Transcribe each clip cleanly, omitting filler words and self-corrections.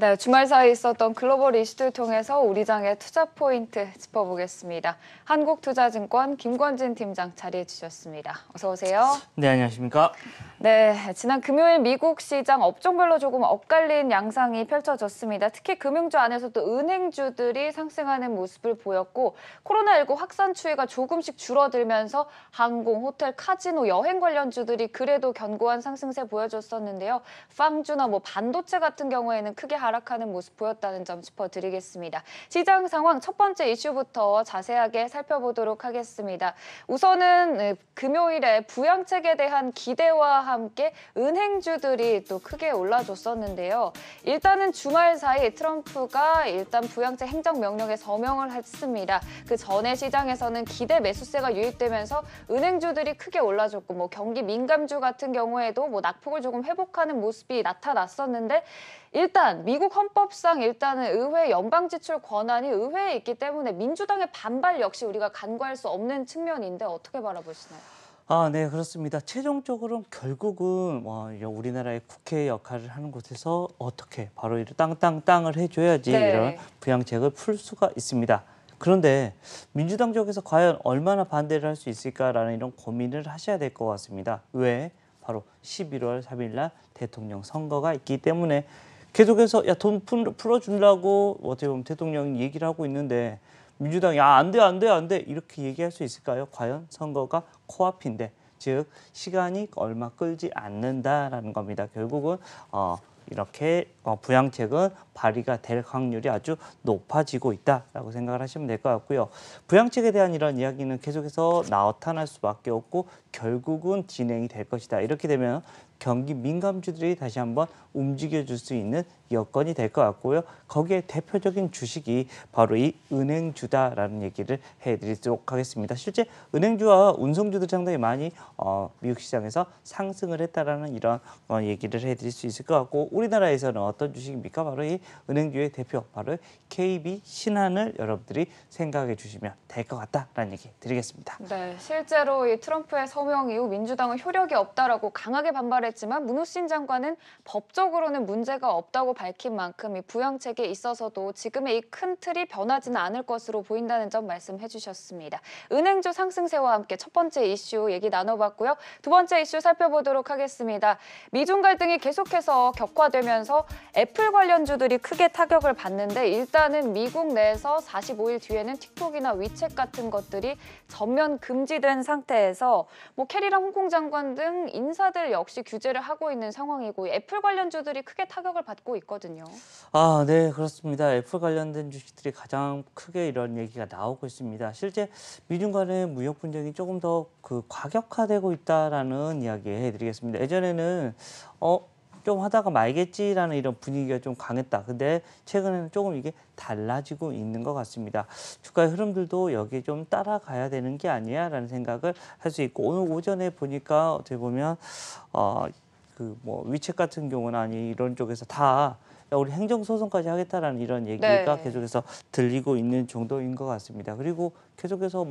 네, 주말 사이 있었던 글로벌 이슈들 통해서 우리 장의 투자 포인트 짚어보겠습니다. 한국투자증권 김권진 팀장 자리해 주셨습니다. 어서 오세요. 네, 안녕하십니까? 네, 지난 금요일 미국 시장 업종별로 조금 엇갈린 양상이 펼쳐졌습니다. 특히 금융주 안에서도 은행주들이 상승하는 모습을 보였고 코로나19 확산 추이가 조금씩 줄어들면서 항공, 호텔, 카지노, 여행 관련주들이 그래도 견고한 상승세 보여줬었는데요. 빵주나 반도체 같은 경우에는 크게 하락하는 모습 보였다는 점 짚어드리겠습니다. 시장 상황 첫 번째 이슈부터 자세하게 살펴보도록 하겠습니다. 우선은 금요일에 부양책에 대한 기대와 함께 은행주들이 또 크게 올라줬었는데요. 일단은 주말 사이 트럼프가 부양책 행정명령에 서명을 했습니다. 그 전에 시장에서는 기대 매수세가 유입되면서 은행주들이 크게 올라줬고 경기 민감주 같은 경우에도 낙폭을 조금 회복하는 모습이 나타났었는데 일단 미국 헌법상 일단은 의회 연방지출 권한이 의회에 있기 때문에 민주당의 반발 역시 우리가 간과할 수 없는 측면인데 어떻게 바라보시나요? 네, 그렇습니다. 최종적으로 결국은 우리나라의 국회 역할을 하는 곳에서 어떻게 바로 이런 땅을 해줘야지 네. 이런 부양책을 풀 수가 있습니다. 그런데 민주당 쪽에서 과연 얼마나 반대를 할 수 있을까라는 이런 고민을 하셔야 될 것 같습니다. 왜? 바로 11월 3일 날 대통령 선거가 있기 때문에 계속해서 돈 풀어주려고 어떻게 보면 대통령이 얘기를 하고 있는데 민주당이 안 돼 이렇게 얘기할 수 있을까요? 과연 선거가 코앞인데 즉 시간이 얼마 끌지 않는다라는 겁니다. 결국은 이렇게 부양책은 발의가 될 확률이 아주 높아지고 있다라고 생각을 하시면 될 것 같고요. 부양책에 대한 이런 이야기는 계속해서 나타날 수밖에 없고 결국은 진행이 될 것이다. 이렇게 되면 경기 민감주들이 다시 한번 움직여줄 수 있는 여건이 될 것 같고요. 거기에 대표적인 주식이 바로 이 은행주다라는 얘기를 해드리도록 하겠습니다. 실제 은행주와 운송주들 상당히 많이 미국 시장에서 상승을 했다라는 이런 얘기를 해드릴 수 있을 것 같고 우리나라에서는 어떤 주식입니까? 바로 이 은행주의 대표, 바로 KB 신한을 여러분들이 생각해 주시면 될 것 같다라는 얘기 드리겠습니다. 네, 실제로 이 트럼프의 서명 이후 민주당은 효력이 없다라고 강하게 반발했지만 문호신 장관은 법적으로는 문제가 없다고 밝힌 만큼 이 부양책에 있어서도 지금의 이 큰 틀이 변하지는 않을 것으로 보인다는 점 말씀해 주셨습니다. 은행주 상승세와 함께 첫 번째 이슈 얘기 나눠봤고요. 두 번째 이슈 살펴보도록 하겠습니다. 미중 갈등이 계속해서 격화되면서 애플 관련주들이 크게 타격을 받는데 일단은 미국 내에서 45일 뒤에는 틱톡이나 위챗 같은 것들이 전면 금지된 상태에서 캐리랑 홍콩 장관 등 인사들 역시 규제를 하고 있는 상황이고 애플 관련주들이 크게 타격을 받고 있거든요. 네, 그렇습니다. 애플 관련된 주식들이 가장 크게 이런 얘기가 나오고 있습니다. 실제 미중 간의 무역 분쟁이 조금 더 과격화되고 있다라는 이야기 해드리겠습니다. 예전에는 좀 하다가 말겠지라는 이런 분위기가 좀 강했다. 근데 최근에는 조금 이게 달라지고 있는 것 같습니다. 주가의 흐름들도 여기에 좀 따라가야 되는 게 아니야라는 생각을 할 수 있고 오늘 오전에 보니까 어떻게 보면 위챗 같은 경우는 이런 쪽에서 다 우리 행정소송까지 하겠다라는 이런 얘기가 네. 계속해서 들리고 있는 정도인 것 같습니다. 그리고 계속해서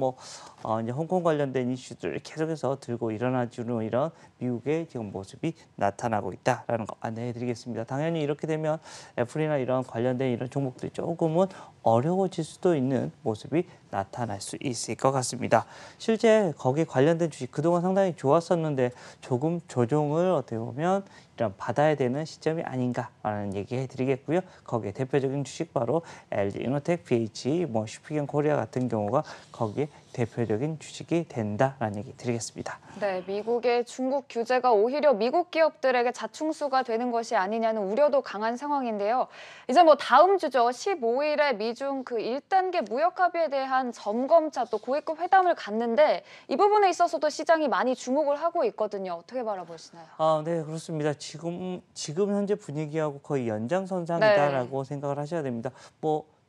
이제 홍콩 관련된 이슈들을 계속해서 들고 일어나주는 이런 미국의 지금 모습이 나타나고 있다라는 거 안내해드리겠습니다. 당연히 이렇게 되면 애플이나 이런 관련된 이런 종목들이 조금은 어려워질 수도 있는 모습이 나타날 수 있을 것 같습니다. 실제 거기에 관련된 주식 그동안 상당히 좋았었는데 조금 조정을 어떻게 보면 이런 받아야 되는 시점이 아닌가라는 얘기 해드리겠고요. 거기에 대표적인 주식 바로 LG 이노텍, BH, 슈피겐 코리아 같은 경우가 거기에 대표적인 주식이 된다라는 얘기 드리겠습니다. 네, 미국의 중국 규제가 오히려 미국 기업들에게 자충수가 되는 것이 아니냐는 우려도 강한 상황인데요. 이제 다음 주죠. 15일에 미중 1단계 무역 합의에 대한 점검차 또 고위급 회담을 갖는데 이 부분에 있어서도 시장이 많이 주목을 하고 있거든요. 어떻게 바라보시나요? 네, 그렇습니다. 지금 현재 분위기하고 거의 연장선상이다라고 생각을 하셔야 됩니다.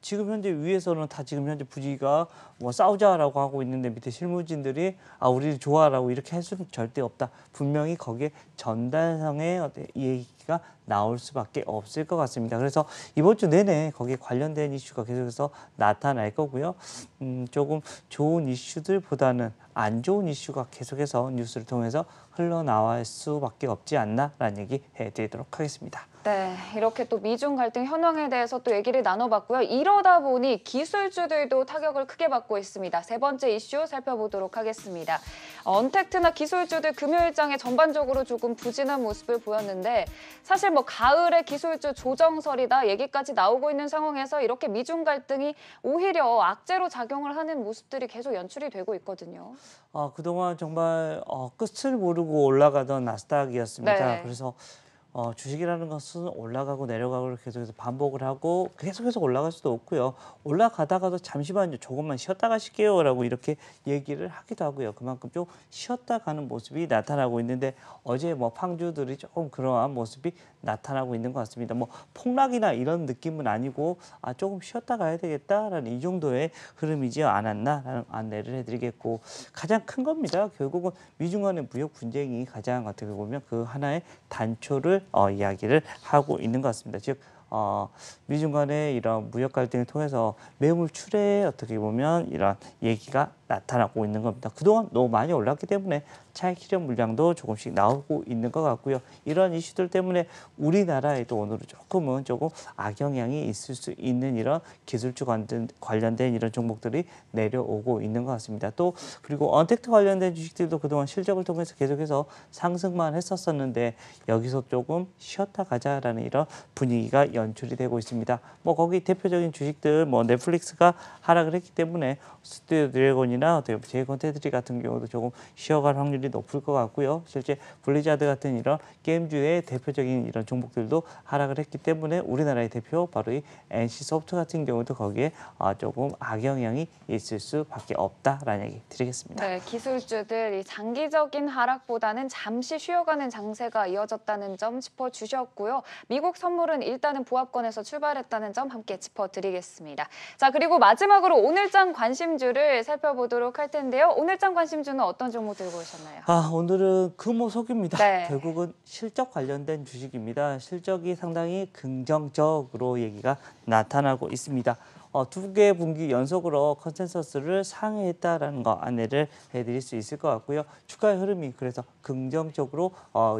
지금 현재 위에서는 다 지금 현재 분위기가 싸우자라고 하고 있는데 밑에 실무진들이 우리 좋아라고 이렇게 할 수는 절대 없다. 분명히 거기에 전달상의 얘기가 나올 수밖에 없을 것 같습니다. 그래서 이번 주 내내 거기에 관련된 이슈가 계속해서 나타날 거고요. 조금 좋은 이슈들보다는 안 좋은 이슈가 계속해서 뉴스를 통해서 흘러나올 수밖에 없지 않나라는 얘기 해드리도록 하겠습니다. 네, 이렇게 또 미중 갈등 현황에 대해서 또 얘기를 나눠봤고요. 이러다 보니 기술주들도 타격을 크게 받고 있습니다. 세 번째 이슈 살펴보도록 하겠습니다. 언택트나 기술주들 금요일장에 전반적으로 조금 부진한 모습을 보였는데 사실 뭐 가을에 기술주 조정설이다 얘기까지 나오고 있는 상황에서 이렇게 미중 갈등이 오히려 악재로 작용을 하는 모습들이 계속 연출이 되고 있거든요. 그동안 정말 끝을 모르고 올라가던 나스닥이었습니다. 네. 그래서 주식이라는 것은 올라가고 내려가고 계속해서 반복을 하고 계속해서 올라갈 수도 없고요. 올라가다가도 잠시만요, 조금만 쉬었다 가실게요라고 이렇게 얘기를 하기도 하고요. 그만큼 좀 쉬었다 가는 모습이 나타나고 있는데 어제 뭐 팡주들이 조금 그러한 모습이 나타나고 있는 것 같습니다. 뭐 폭락이나 이런 느낌은 아니고 조금 쉬었다 가야 되겠다라는 이 정도의 흐름이지 않았나라는 안내를 해드리겠고, 가장 큰 겁니다. 결국은 미중 간의 무역 분쟁이 가장 어떻게 보면 그 하나의 단초를 이야기를 하고 있는 것 같습니다. 즉 미중 간의 이런 무역 갈등을 통해서 매물 출해에 어떻게 보면 이런 얘기가 나타나고 있는 겁니다. 그동안 너무 많이 올랐기 때문에 차익 실현 물량도 조금씩 나오고 있는 것 같고요. 이런 이슈들 때문에 우리나라에도 오늘은 조금 악영향이 있을 수 있는 이런 기술주 관련된 이런 종목들이 내려오고 있는 것 같습니다. 또 그리고 언택트 관련된 주식들도 그동안 실적을 통해서 계속해서 상승만 했었었는데 여기서 조금 쉬었다 가자라는 이런 분위기가 연출이 되고 있습니다. 뭐 거기 대표적인 주식들 뭐 넷플릭스가 하락을 했기 때문에 스튜디오 드래곤이나 어떻게 제이컨테트리 같은 경우도 조금 쉬어갈 확률이 높을 것 같고요. 실제 블리자드 같은 이런 게임주의 대표적인 이런 종목들도 하락을 했기 때문에 우리나라의 대표 바로 이 NC소프트 같은 경우도 거기에 조금 악영향이 있을 수밖에 없다라는 얘기 드리겠습니다. 네, 기술주들 장기적인 하락보다는 잠시 쉬어가는 장세가 이어졌다는 점 짚어주셨고요. 미국 선물은 일단은 보합권에서 출발했다는 점 함께 짚어드리겠습니다. 자, 그리고 마지막으로 오늘장 관심주를 살펴보도록 할 텐데요. 오늘장 관심주는 어떤 종목 들고 오셨나요? 오늘은 금호석유입니다. 네. 결국은 실적 관련된 주식입니다. 실적이 상당히 긍정적으로 얘기가 나타나고 있습니다. 두 개 분기 연속으로 컨센서스를 상회했다라는 거 안내를 해드릴 수 있을 것 같고요. 주가의 흐름이 그래서 긍정적으로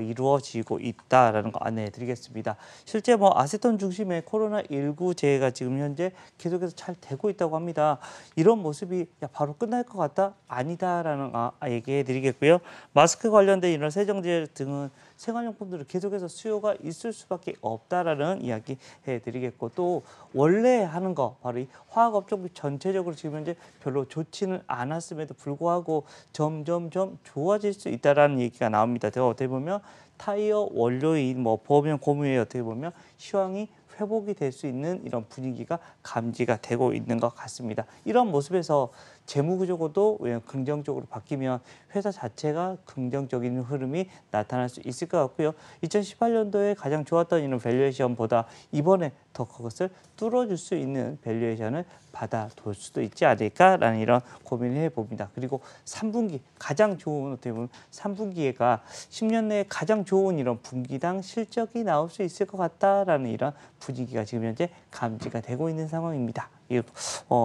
이루어지고 있다라는 거 안내해드리겠습니다. 실제 뭐 아세톤 중심의 코로나19 재해가 지금 현재 계속해서 잘 되고 있다고 합니다. 이런 모습이 바로 끝날 것 같다? 아니다라는 얘기해드리겠고요. 마스크 관련된 이런 세정제 등은 생활용품들은 계속해서 수요가 있을 수밖에 없다라는 이야기 해드리겠고, 또 원래 하는 거 바로 이 화학업종 전체적으로 지금 현재 별로 좋지는 않았음에도 불구하고 점점점 좋아질 수 있다라는 얘기가 나옵니다. 어떻게 보면 타이어 원료인 뭐 보면 고무에 어떻게 보면 시황이 회복이 될 수 있는 이런 분위기가 감지가 되고 있는 것 같습니다. 이런 모습에서 재무구조도 긍정적으로 바뀌면 회사 자체가 긍정적인 흐름이 나타날 수 있을 것 같고요. 2018년도에 가장 좋았던 이런 밸류에이션보다 이번에 더 그것을 뚫어줄 수 있는 밸류에이션을 받아둘 수도 있지 않을까라는 이런 고민을 해봅니다. 그리고 3분기 가장 좋은 어떻게 보면 3분기가 10년 내에 가장 좋은 이런 분기당 실적이 나올 수 있을 것 같다라는 이런 분위기가 지금 현재 감지가 되고 있는 상황입니다.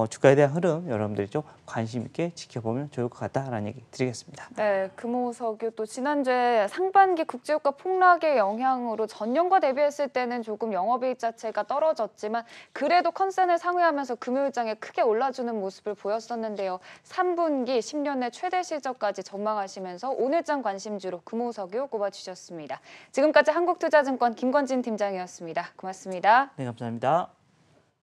주가에 대한 흐름 여러분들이 좀 관심 있게 지켜보면 좋을 것 같다라는 얘기 드리겠습니다. 네, 금호석유 또 지난주에 상반기 국제유가 폭락의 영향으로 전년과 대비했을 때는 조금 영업이익 자체가 떨어졌지만 그래도 컨센을 상회하면서 금요일장에 크게 올라주는 모습을 보였었는데요. 3분기 10년 내 최대 실적까지 전망하시면서 오늘장 관심주로 금호석유 꼽아주셨습니다. 지금까지 한국투자증권 김건진 팀장이었습니다. 고맙습니다. 네, 감사합니다.